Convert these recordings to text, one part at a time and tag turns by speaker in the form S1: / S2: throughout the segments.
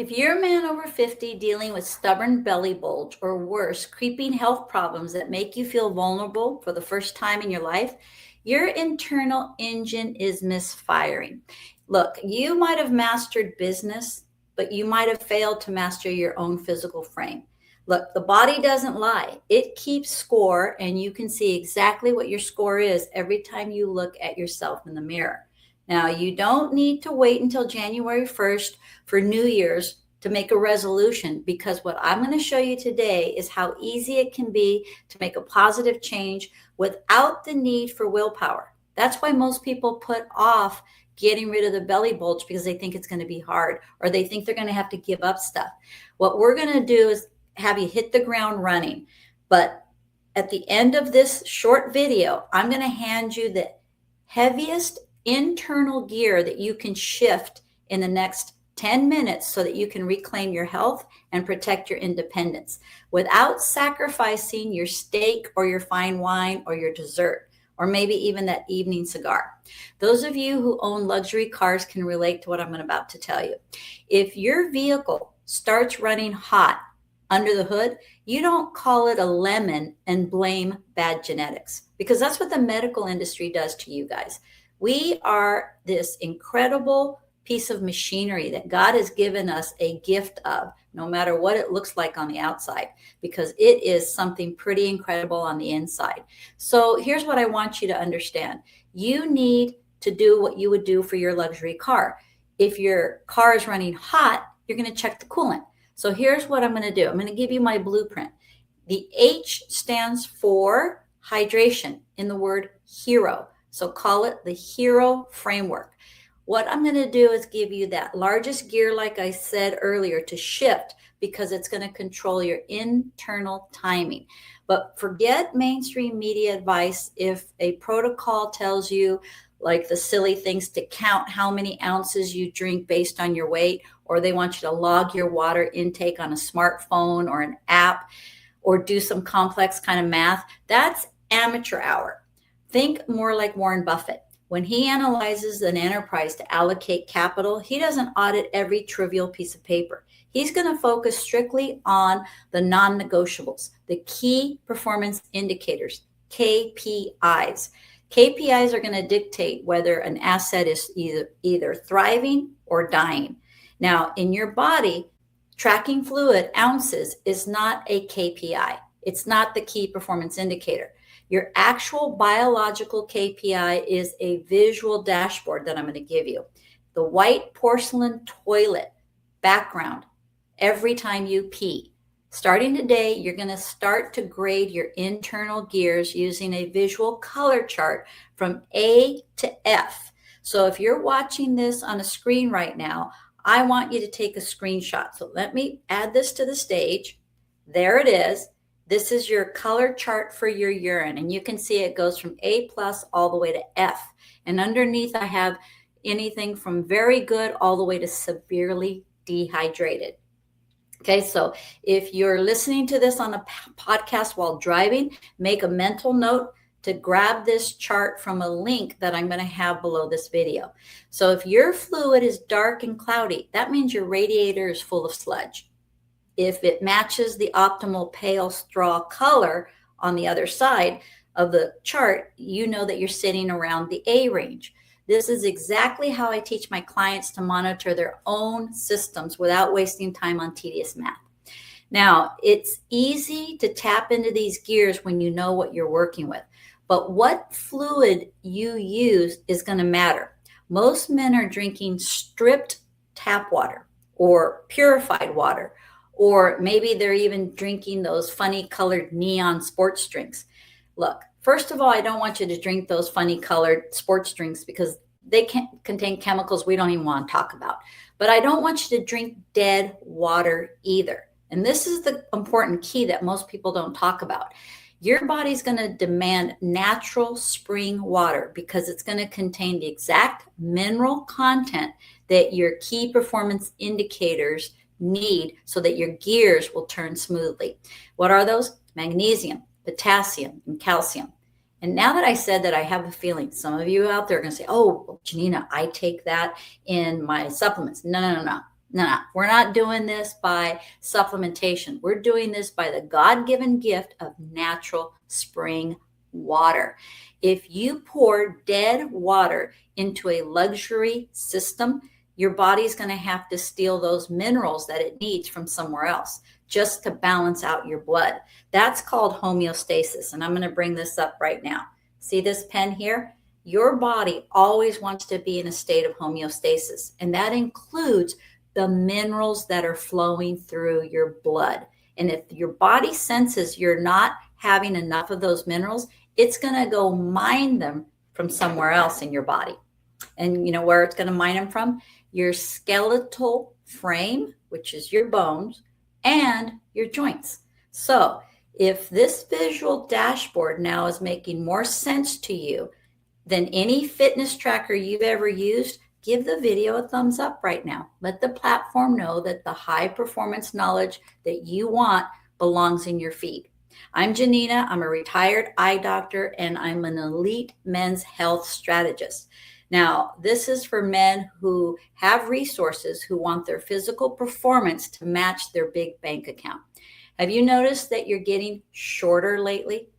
S1: If you're a man over 50 dealing with stubborn belly bulge or worse, creeping health problems that make you feel vulnerable for the first time in your life, your internal engine is misfiring. Look, you might have mastered business, but you might have failed to master your own physical frame. Look, the body doesn't lie. It keeps score, and you can see exactly what your score is every time you look at yourself in the mirror. Now, you don't need to wait until January 1st for New Year's to make a resolution, because what I'm going to show you today is how easy it can be to make a positive change without the need for willpower. That's why most people put off getting rid of the belly bulge, because they think it's going to be hard, or they think they're going to have to give up stuff. What we're going to do is have you hit the ground running. But at the end of this short video, I'm going to hand you the heaviest internal gear that you can shift in the next 10 minutes so that you can reclaim your health and protect your independence without sacrificing your steak or your fine wine or your dessert, or maybe even that evening cigar. Those of you who own luxury cars can relate to what I'm about to tell you. If your vehicle starts running hot under the hood, you don't call it a lemon and blame bad genetics, because that's what the medical industry does to you guys. We are this incredible piece of machinery that God has given us a gift of, no matter what it looks like on the outside, because it is something pretty incredible on the inside. So here's what I want you to understand. You need to do what you would do for your luxury car. If your car is running hot, you're going to check the coolant. So here's what I'm going to do. I'm going to give you my blueprint. The H stands for hydration in the word H.E.R.O. So call it the H.E.R.O framework. What I'm going to do is give you that largest gear, like I said earlier, to shift, because it's going to control your internal timing. But forget mainstream media advice. If a protocol tells you, like the silly things, to count how many ounces you drink based on your weight, or they want you to log your water intake on a smartphone or an app, or do some complex kind of math, that's amateur hour. Think more like Warren Buffett. When he analyzes an enterprise to allocate capital, he doesn't audit every trivial piece of paper. He's going to focus strictly on the non-negotiables, the key performance indicators, KPIs. KPIs are going to dictate whether an asset is either thriving or dying. Now, in your body, tracking fluid ounces is not a KPI. It's not the key performance indicator. Your actual biological KPI is a visual dashboard that I'm going to give you. The white porcelain toilet background every time you pee. Starting today, you're going to start to grade your internal gears using a visual color chart from A to F. So if you're watching this on a screen right now, I want you to take a screenshot. So let me add this to the stage. There it is. This is your color chart for your urine, and you can see it goes from A+ all the way to F. And underneath, I have anything from very good all the way to severely dehydrated. Okay, so if you're listening to this on a podcast while driving, make a mental note to grab this chart from a link that I'm going to have below this video. So if your fluid is dark and cloudy, that means your radiator is full of sludge. If it matches the optimal pale straw color on the other side of the chart, you know that you're sitting around the A range. This is exactly how I teach my clients to monitor their own systems without wasting time on tedious math. Now, it's easy to tap into these gears when you know what you're working with, but what fluid you use is going to matter. Most men are drinking stripped tap water or purified water, or maybe they're even drinking those funny colored neon sports drinks. Look, first of all, I don't want you to drink those funny colored sports drinks, because they can contain chemicals we don't even want to talk about. But I don't want you to drink dead water either. And this is the important key that most people don't talk about. Your body's going to demand natural spring water, because it's going to contain the exact mineral content that your key performance indicators need so that your gears will turn smoothly. What are those? Magnesium, potassium, and calcium. And now that I said that, I have a feeling some of you out there are going to say, oh, Janina, I take that in my supplements. No. No, we're not doing this by supplementation. We're doing this by the God-given gift of natural spring water. If you pour dead water into a luxury system, your body's going to have to steal those minerals that it needs from somewhere else just to balance out your blood. That's called homeostasis. And I'm going to bring this up right now. See this pen here? Your body always wants to be in a state of homeostasis, and that includes the minerals that are flowing through your blood. And if your body senses you're not having enough of those minerals, it's going to go mine them from somewhere else in your body. And you know where it's going to mine them from? Your skeletal frame, which is your bones, and your joints. So if this visual dashboard now is making more sense to you than any fitness tracker you've ever used, give the video a thumbs up right now. Let the platform know that the high performance knowledge that you want belongs in your feed. I'm Janina. I'm a retired eye doctor, and I'm an elite men's health strategist. Now, this is for men who have resources, who want their physical performance to match their big bank account. Have you noticed that you're getting shorter lately?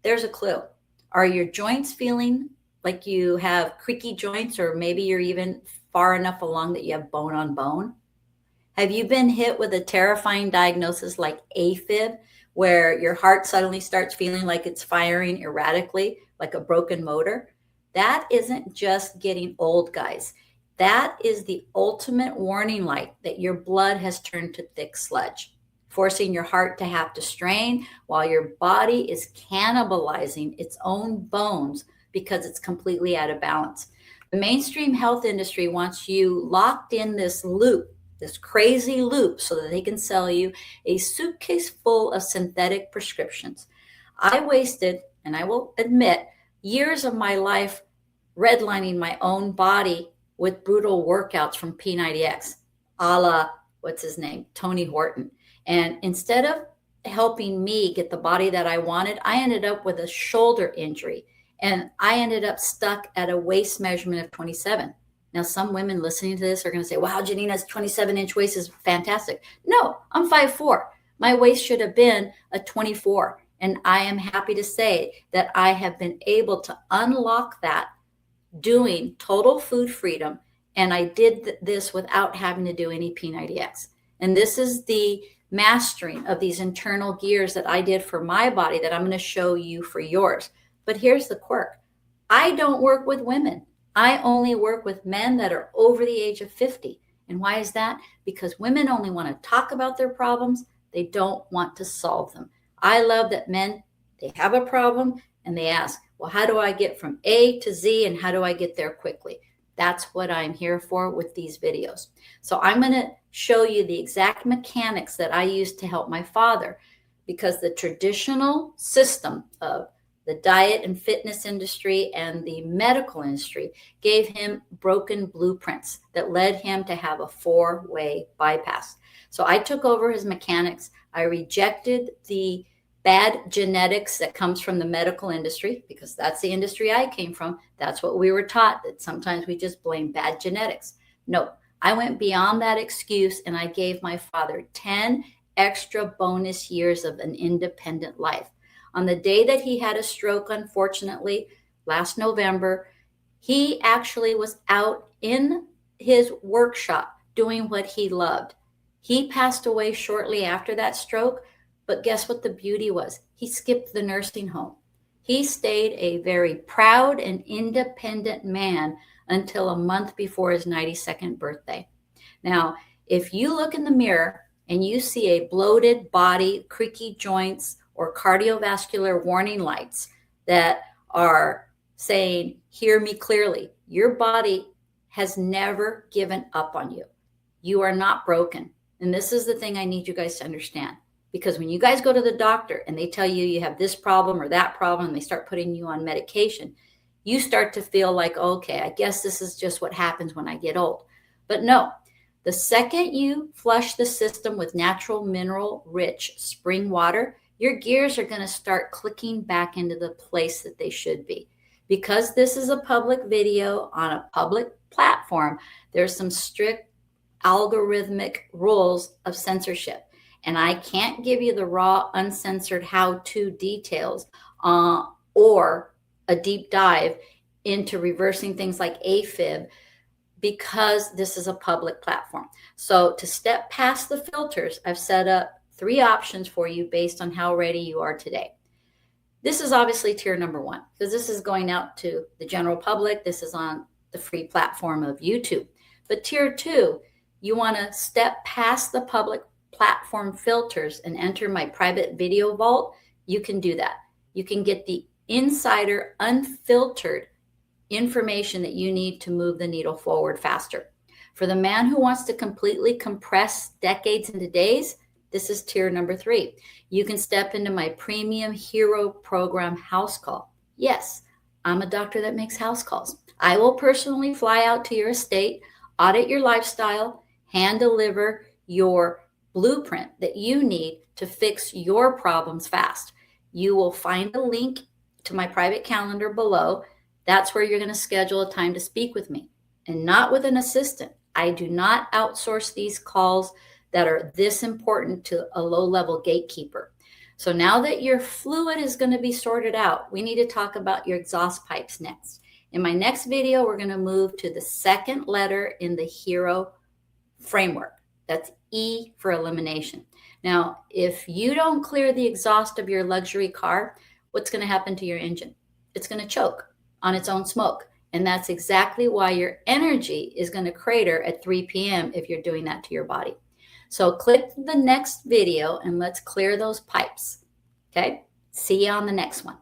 S1: There's a clue. Are your joints feeling like you have creaky joints, or maybe you're even far enough along that you have bone on bone? Have you been hit with a terrifying diagnosis like AFib, where your heart suddenly starts feeling like it's firing erratically, like a broken motor? That isn't just getting old, guys. That is the ultimate warning light that your blood has turned to thick sludge, forcing your heart to have to strain while your body is cannibalizing its own bones because it's completely out of balance. The mainstream health industry wants you locked in this loop, this crazy loop, so that they can sell you a suitcase full of synthetic prescriptions. I wasted, and I will admit, years of my life redlining my own body with brutal workouts from P90X, a la, what's his name, Tony Horton. And instead of helping me get the body that I wanted, I ended up with a shoulder injury, and I ended up stuck at a waist measurement of 27. Now, some women listening to this are going to say, wow, Janina's 27-inch waist is fantastic. No, I'm 5'4". My waist should have been a 24. And I am happy to say that I have been able to unlock that doing total food freedom. And I did this without having to do any P90X. And this is the mastering of these internal gears that I did for my body that I'm going to show you for yours. But here's the quirk. I don't work with women. I only work with men that are over the age of 50. And why is that? Because women only want to talk about their problems. They don't want to solve them. I love that men, they have a problem and they ask, well, how do I get from A to Z, and how do I get there quickly? That's what I'm here for with these videos. So I'm going to show you the exact mechanics that I used to help my father, because the traditional system of the diet and fitness industry and the medical industry gave him broken blueprints that led him to have a 4-way bypass. So I took over his mechanics. I rejected the bad genetics that comes from the medical industry, because that's the industry I came from. That's what we were taught, that sometimes we just blame bad genetics. No, I went beyond that excuse, and I gave my father 10 extra bonus years of an independent life. On the day that he had a stroke, unfortunately, last November, he actually was out in his workshop doing what he loved. He passed away shortly after that stroke, but guess what the beauty was? He skipped the nursing home. He stayed a very proud and independent man until a month before his 92nd birthday. Now, if you look in the mirror and you see a bloated body, creaky joints, or cardiovascular warning lights that are saying, hear me clearly, your body has never given up on you. You are not broken. And this is the thing I need you guys to understand. Because when you guys go to the doctor and they tell you you have this problem or that problem, and they start putting you on medication, you start to feel like, okay, I guess this is just what happens when I get old. But no, the second you flush the system with natural mineral-rich spring water, your gears are going to start clicking back into the place that they should be. Because this is a public video on a public platform, there's some strict algorithmic rules of censorship. And I can't give you the raw, uncensored how-to details or a deep dive into reversing things like AFib because this is a public platform. So to step past the filters, I've set up 3 options for you based on how ready you are today. This is obviously tier number 1 because this is going out to the general public. This is on the free platform of YouTube. But tier 2, you want to step past the public platform filters and enter my private video vault. You can do that. You can get the insider, unfiltered information that you need to move the needle forward faster. For the man who wants to completely compress decades into days, this is tier number 3. You can step into my premium H.E.R.O program house call. Yes, I'm a doctor that makes house calls. I will personally fly out to your estate, audit your lifestyle, hand deliver your blueprint that you need to fix your problems fast. You will find a link to my private calendar below. That's where you're going to schedule a time to speak with me and not with an assistant. I do not outsource these calls that are this important to a low-level gatekeeper. So now that your fluid is going to be sorted out, we need to talk about your exhaust pipes next. In my next video, we're going to move to the second letter in the H.E.R.O framework. That's E for elimination. Now, if you don't clear the exhaust of your luxury car, what's going to happen to your engine? It's going to choke on its own smoke. And that's exactly why your energy is going to crater at 3 p.m. if you're doing that to your body. So click the next video and let's clear those pipes. Okay? See you on the next one.